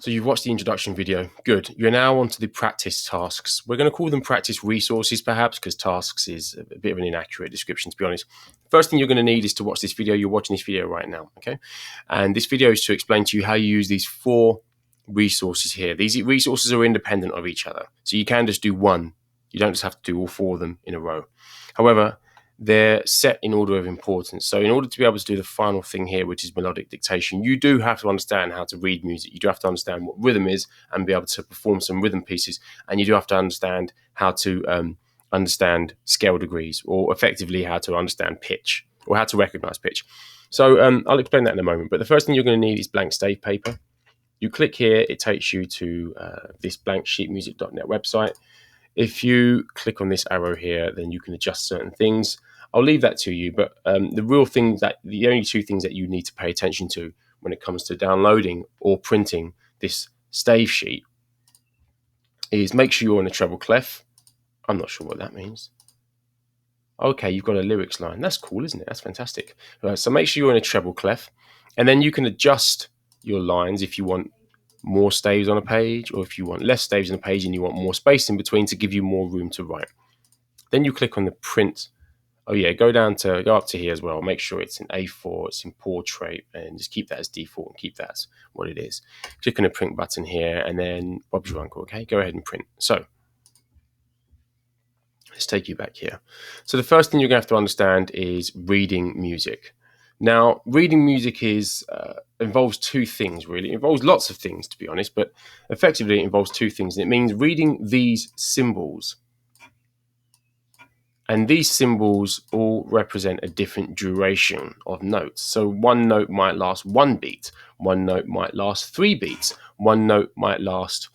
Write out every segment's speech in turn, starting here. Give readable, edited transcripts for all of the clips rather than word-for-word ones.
So you've watched the introduction video. Good. You're now on to the practice tasks. We're going to call them practice resources, perhaps, because tasks is a bit of an inaccurate description, to be honest. First thing you're going to need is to watch this video. You're watching this video right now, okay? And this video is to explain to you how you use these 4 resources here. These resources are independent of each other. So you can just do one. You don't just have to do all 4 of them in a row. However, they're set in order of importance. So in order to be able to do the final thing here, which is melodic dictation, you do have to understand how to read music. You do have to understand what rhythm is and be able to perform some rhythm pieces. And you do have to understand how to understand scale degrees, or effectively how to understand pitch, or how to recognize pitch. So I'll explain that in a moment. But the first thing you're going to need is blank stave paper. You click here, it takes you to this blanksheetmusic.net website. If you click on this arrow here, then you can adjust certain things. I'll leave that to you, but the only 2 things that you need to pay attention to when it comes to downloading or printing this stave sheet is make sure you're in a treble clef. I'm not sure what that means. Okay, you've got a lyrics line. That's cool, isn't it? That's fantastic. So make sure you're in a treble clef, and then you can adjust your lines if you want more staves on a page, or if you want less staves on a page and you want more space in between to give you more room to write. Then you click on the print. Oh yeah, go up to here as well. Make sure it's in A4, it's in portrait, and just keep that as default and keep that as what it is. Click on the print button here, and then Bob's your uncle. Okay, go ahead and print. So let's take you back here. So the first thing you're going to have to understand is reading music. Now, reading music involves 2 things, really. It involves lots of things, to be honest, but effectively it involves 2 things. And it means reading these symbols. And these symbols all represent a different duration of notes. So one note might last 1 beat. One note might last 3 beats. One note might last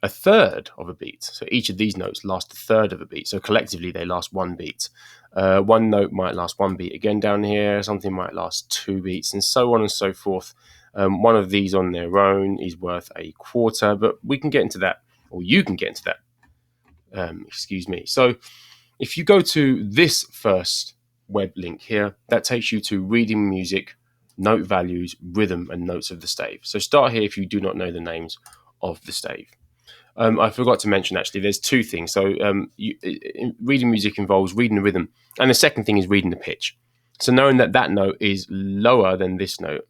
a third of a beat. So each of these notes last a third of a beat. So collectively they last 1 beat. One note might last 1 beat again down here. Something might last 2 beats, and so on and so forth. One of these on their own is worth a quarter, but we can get into that, or you can get into that. Excuse me. So if you go to this first web link here, that takes you to reading music, note values, rhythm, and notes of the stave. So start here if you do not know the names of the stave. I forgot to mention, actually, there's 2 things. So reading music involves reading the rhythm, and the second thing is reading the pitch. So knowing that note is lower than this note,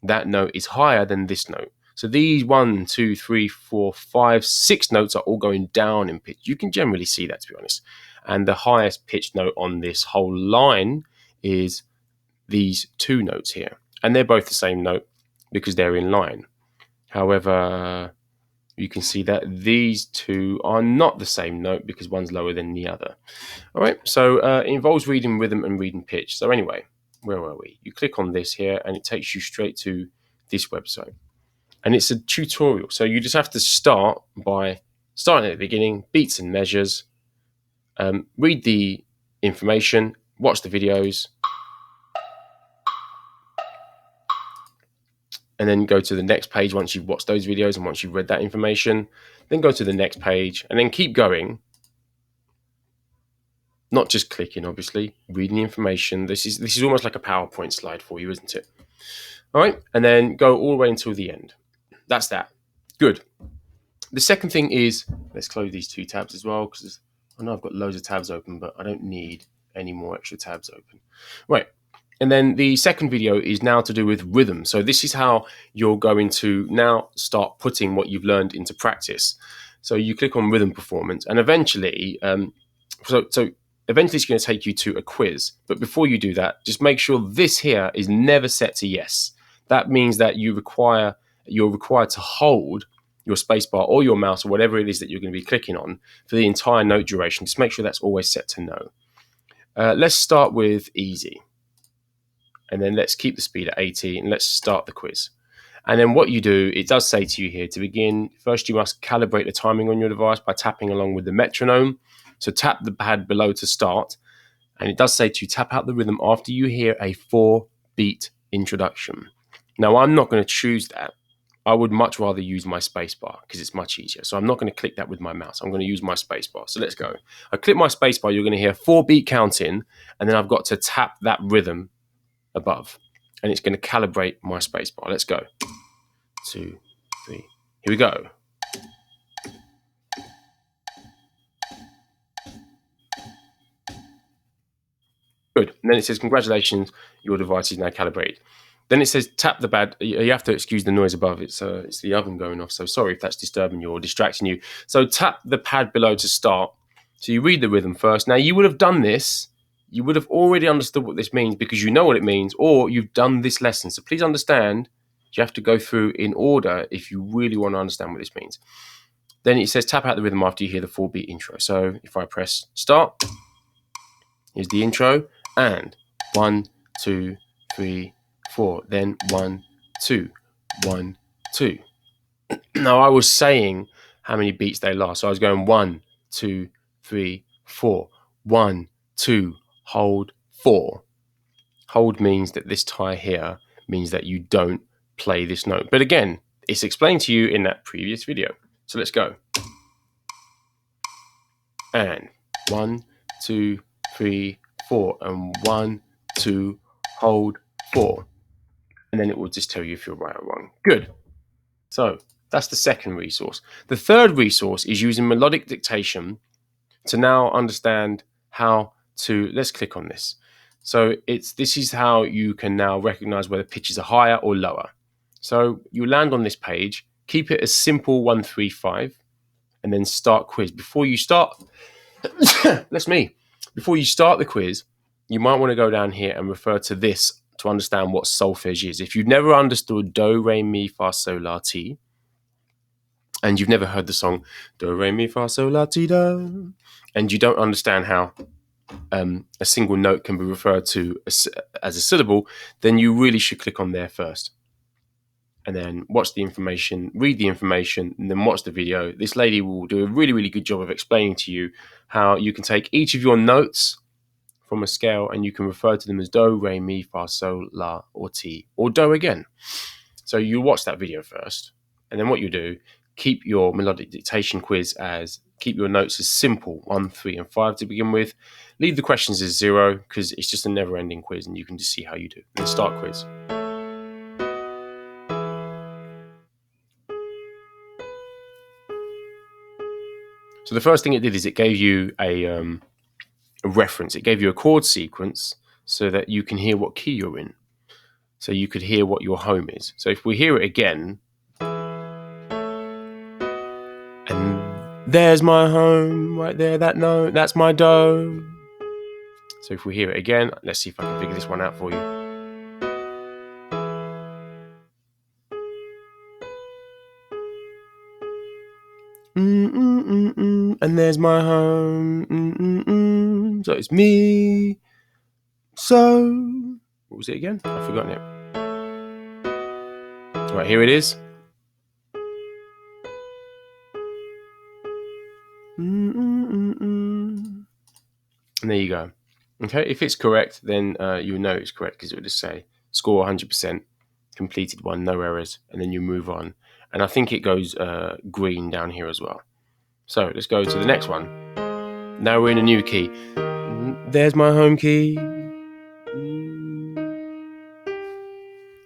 that note is higher than this note. So these 1, 2, 3, 4, 5, 6 notes are all going down in pitch. You can generally see that, to be honest. And the highest pitched note on this whole line is these 2 notes here. And they're both the same note because they're in line. However, you can see that these 2 are not the same note because one's lower than the other. All right, so it involves reading rhythm and reading pitch. So anyway, where were we? You click on this here and it takes you straight to this website. And it's a tutorial. So you just have to start by starting at the beginning, beats and measures, read the information, watch the videos, and then go to the next page once you've watched those videos and once you've read that information. Then go to the next page and then keep going. Not just clicking, obviously, reading the information. This is almost like a PowerPoint slide for you, isn't it? All right, and then go all the way until the end. That's that. Good. The second thing is, let's close these 2 tabs as well, because I know I've got loads of tabs open, but I don't need any more extra tabs open. Right. And then the second video is now to do with rhythm. So this is how you're going to now start putting what you've learned into practice. So you click on rhythm performance, and eventually, eventually it's going to take you to a quiz. But before you do that, just make sure this here is never set to yes. That means that you're required to hold your spacebar or your mouse or whatever it is that you're going to be clicking on for the entire note duration. Just make sure that's always set to no. Let's start with easy. And then let's keep the speed at 80 and let's start the quiz. And then what you do, it does say to you here to begin, first you must calibrate the timing on your device by tapping along with the metronome. So tap the pad below to start. And it does say to you, tap out the rhythm after you hear a 4-beat introduction. Now, I'm not going to choose that. I would much rather use my spacebar because it's much easier. So I'm not going to click that with my mouse. I'm going to use my spacebar. So let's go. I click my spacebar. You're going to hear 4-beat counting. And then I've got to tap that rhythm above. And it's going to calibrate my spacebar. Let's go. 2, 3. Here we go. Good. And then it says, congratulations, your device is now calibrated. Then it says, tap the pad. You have to excuse the noise above. It's the oven going off. So sorry if that's disturbing you or distracting you. So tap the pad below to start. So you read the rhythm first. Now you would have done this. You would have already understood what this means because you know what it means, or you've done this lesson. So please understand, you have to go through in order if you really want to understand what this means. Then it says, tap out the rhythm after you hear the 4-beat intro. So if I press start, here's the intro. And 1, 2, 3, 4. Then 1, 2, 1, 2. Now I was saying how many beats they last. So I was going 1, 2, 3, 4. 1, 2, hold, 4. Hold means that this tie here means that you don't play this note. But again, it's explained to you in that previous video. So let's go. And 1, 2, 3, 4. And 1, 2, hold, 4. And then it will just tell you if you're right or wrong. Good. So that's the second resource. The third resource is using melodic dictation to now understand how to, let's click on this. So this is how you can now recognize whether pitches are higher or lower. So you land on this page, keep it as simple 1, 3, 5, and then start quiz. Before you start, before you start the quiz, you might want to go down here and refer to this to understand what solfege is. If you've never understood do, re, mi, fa, sol, la, ti, and you've never heard the song do, re, mi, fa, sol, la, ti, do, and you don't understand how a single note can be referred to as a syllable, then you really should click on there first. And then watch the information, read the information, and then watch the video. This lady will do a really, really good job of explaining to you how you can take each of your notes from a scale and you can refer to them as do, re, mi, fa, sol, la, or ti, or do again. So you watch that video first, and then what you do, keep your melodic dictation quiz keep your notes as simple, 1, 3, and 5 to begin with. Leave the questions as 0 because it's just a never-ending quiz and you can just see how you do. And then start quiz. So the first thing it did is it gave you a reference. It gave you a chord sequence so that you can hear what key you're in. So you could hear what your home is. So if we hear it again, and there's my home right there, that note, that's my do. So if we hear it again, let's see if I can figure this one out for you. And there's my home. So it's me. So what was it again? I've forgotten it. Right, here it is. And there you go. Okay, if it's correct, then you'll know it's correct because it will just say score 100%, completed 1, no errors, and then you move on. And I think it goes green down here as well. So let's go to the next one. Now we're in a new key. There's my home key.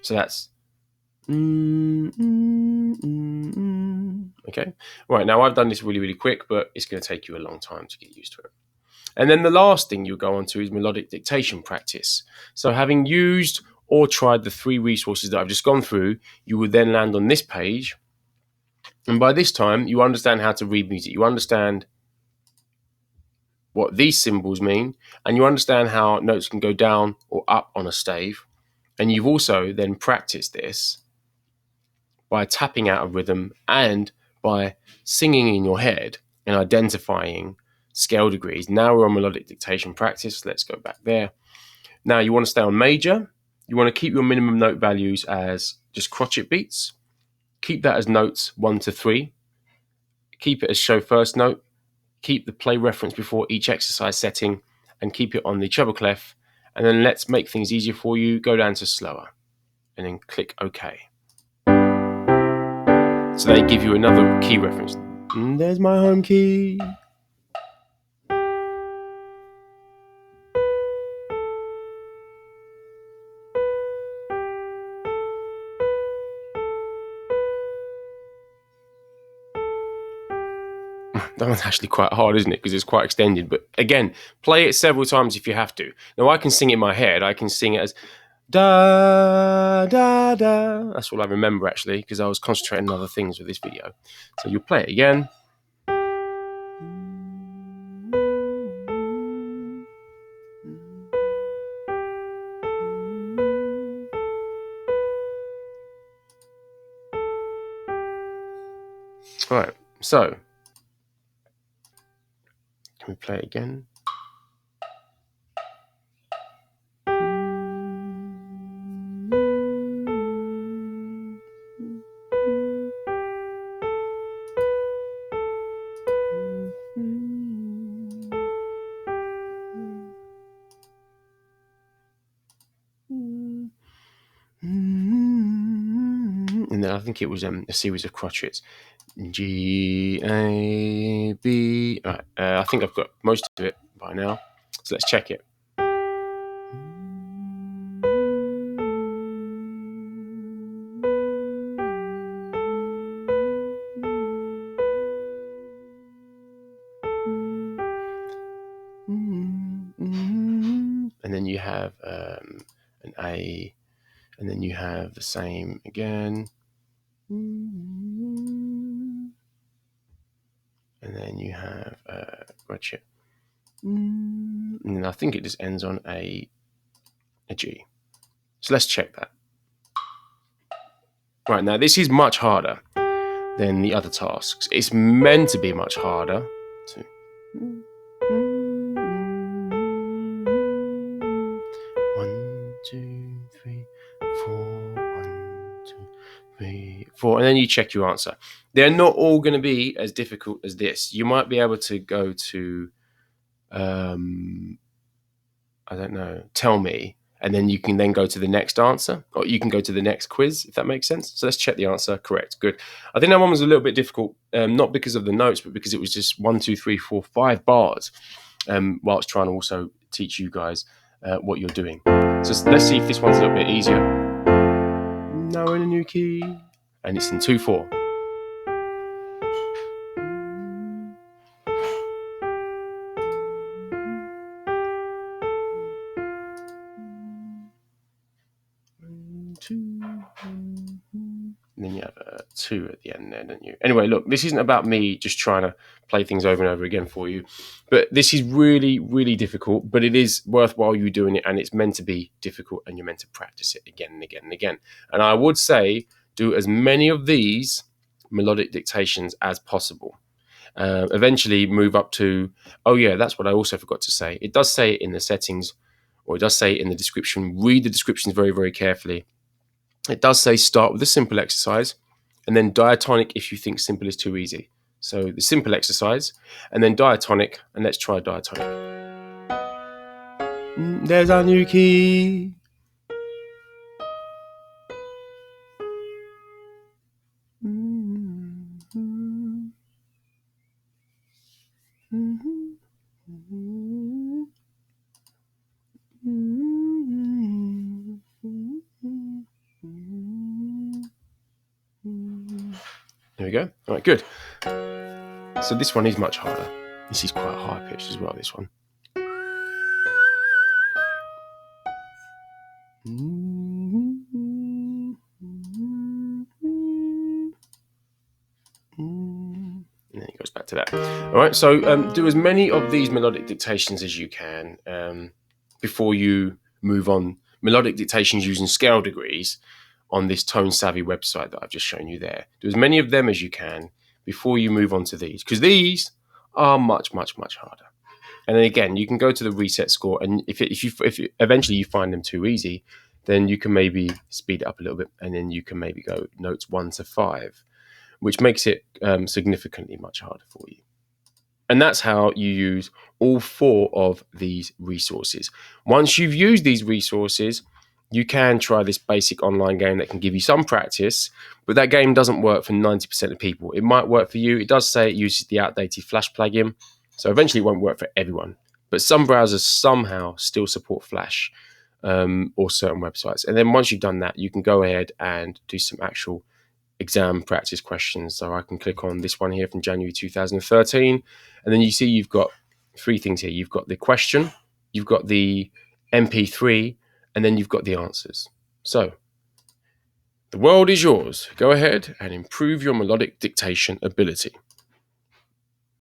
So that's okay. Right, now I've done this really, really quick, but it's going to take you a long time to get used to it. And then the last thing you'll go on to is melodic dictation practice. So having used or tried the 3 resources that I've just gone through, you would then land on this page. And by this time, you understand how to read music. You understand what these symbols mean, and you understand how notes can go down or up on a stave. And you've also then practiced this by tapping out a rhythm and by singing in your head and identifying scale degrees. Now we're on melodic dictation practice. Let's go back there. Now you want to stay on major. You want to keep your minimum note values as just crotchet beats. Keep that as notes 1 to 3. Keep it as show first note. Keep the play reference before each exercise setting and keep it on the treble clef. And then let's make things easier for you. Go down to slower and then click OK. So they give you another key reference. There's my home key. That one's actually quite hard, isn't it? Because it's quite extended. But again, play it several times if you have to. Now, I can sing it in my head. I can sing it as da, da, da. That's all I remember, actually, because I was concentrating on other things with this video. So you'll play it again. All right, so can we play it again? And then I think it was a series of crotchets. G, A, B. All right, I think I've got most of it by now. So let's check it. And then you have an A, and then you have the same again. And then you have crotchet. And then I think it just ends on a G. So let's check that. Right, now this is much harder than the other tasks. It's meant to be much harder. One, two, three, four. 1, 2, 3, 4. And then you check your answer. They're not all going to be as difficult as this. You might be able to go to, I don't know, tell me. And then you can then go to the next answer, or you can go to the next quiz, if that makes sense. So let's check the answer. Correct. Good. I think that one was a little bit difficult, not because of the notes, but because it was just 1, 2, 3, 4, 5 bars, whilst trying to also teach you guys what you're doing. So let's see if this one's a little bit easier. Now we're in a new key, and it's in 2/4. And then you have a 2 at the end there, don't you? Anyway, look, this isn't about me just trying to play things over and over again for you. But this is really, really difficult, but it is worthwhile you doing it, and it's meant to be difficult, and you're meant to practice it again and again and again. And I would say do as many of these melodic dictations as possible. Eventually move up to, oh yeah, that's what I also forgot to say. It does say it in the settings, or it does say it in the description. Read the descriptions very, very carefully. It does say start with a simple exercise and then diatonic if you think simple is too easy. So the simple exercise and then diatonic, and let's try diatonic. There's our new key. There we go. All right, good. So this one is much harder. This is quite high pitched as well, this one. And then it goes back to that. All right, so do as many of these melodic dictations as you can before you move on. Melodic dictations using scale degrees on this Tone Savvy website that I've just shown you there. Do as many of them as you can before you move on to these, because these are much, much, much harder. And then again, you can go to the reset score, and if eventually you find them too easy, then you can maybe speed it up a little bit, and then you can maybe go notes 1 to 5, which makes it significantly much harder for you. And that's how you use all 4 of these resources. Once you've used these resources, you can try this basic online game that can give you some practice, but that game doesn't work for 90% of people. It might work for you. It does say it uses the outdated Flash plugin, so eventually it won't work for everyone. But some browsers somehow still support Flash or certain websites. And then once you've done that, you can go ahead and do some actual exam practice questions. So I can click on this one here from January 2013. And then you see you've got three things here. You've got the question, you've got the MP3, and then you've got the answers. So the world is yours. Go ahead and improve your melodic dictation ability.